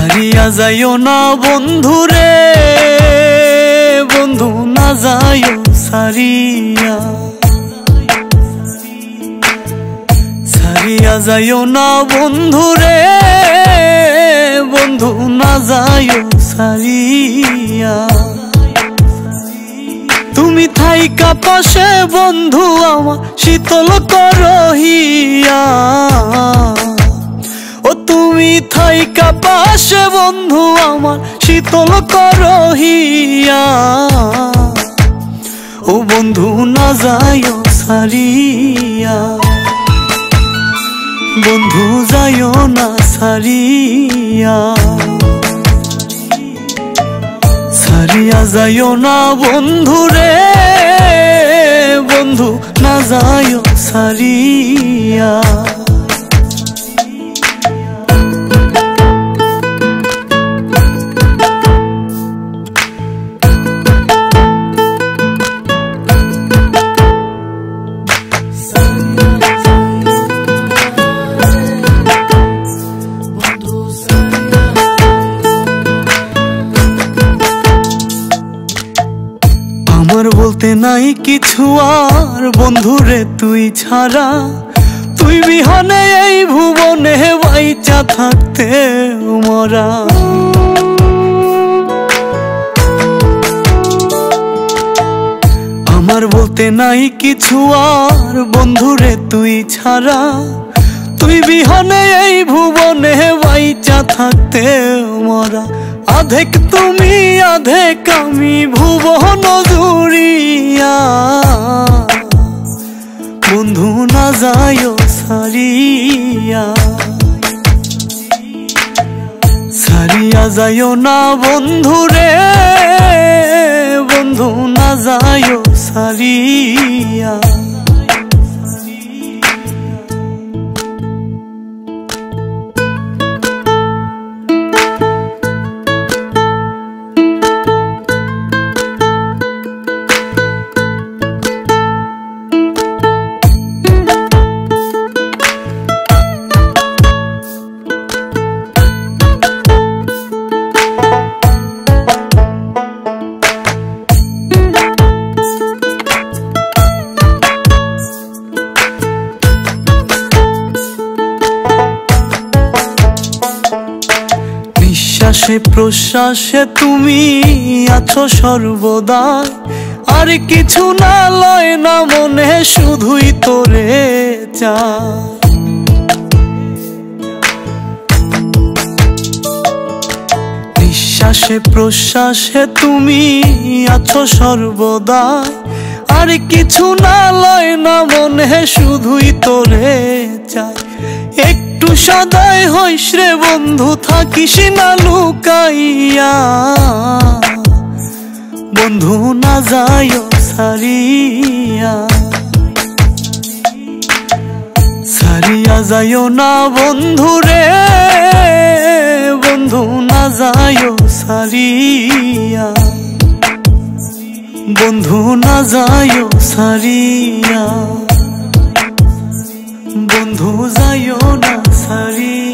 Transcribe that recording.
সারিয়া যাইও না বন্ধু রে, বন্ধু না যাইও সারিয়া। সারিয়া যাইও না বন্ধু রে, বন্ধু না যাইও সারিয়া। তুমি থাইকা পাশে বন্ধু আমার শীতল করহিয়া, ও তুমি থাইকা পাশে বন্ধু আমার শীতল করহিয়া। ও বন্ধু না যাইও সারিয়া, বন্ধু যাইও না সারিয়া। সারিয়া যাইও না বন্ধু রে, বন্ধু না যাইও সারিয়া। আমার বলতে নাই কিছু আর বন্ধুরে তুই ছাড়া, তুই বিহনে এই ভুবনে বাইচা থাকতে মরা। আমার বলতে নাই কিছু আর বন্ধুরে তুই ছাড়া, তুই বিহনে এই ভুবনে বাইচা থাকতে মরা। আধেক তুমি আধেক আমি ভুবন জুড়িয়া, বন্ধু না যাইও সারিয়া। সারিয়া যাইও না বন্ধু রে, বন্ধু না যাইও সারিয়া। নিঃশ্বাসে প্রশ্বাসে তুমি আছো সর্বদা, আর কিছু না লয় না মনে শুধুই তোরে চায়। নিঃশ্বাসে প্রশ্বাসে তুমি আছো সর্বদা, আর কিছু না লয় না মনে শুধুই তোরে চায়। একটু সদয় হইস রে বন্ধু, থাকিস না লুকাইয়া, বন্ধু না যাইও সারিয়া। সারিয়া যাইও না বন্ধু রে, বন্ধু না যাইও সারিয়া। বন্ধু না যাইও সারিয়া, বন্ধু যাইও না সারিয়া।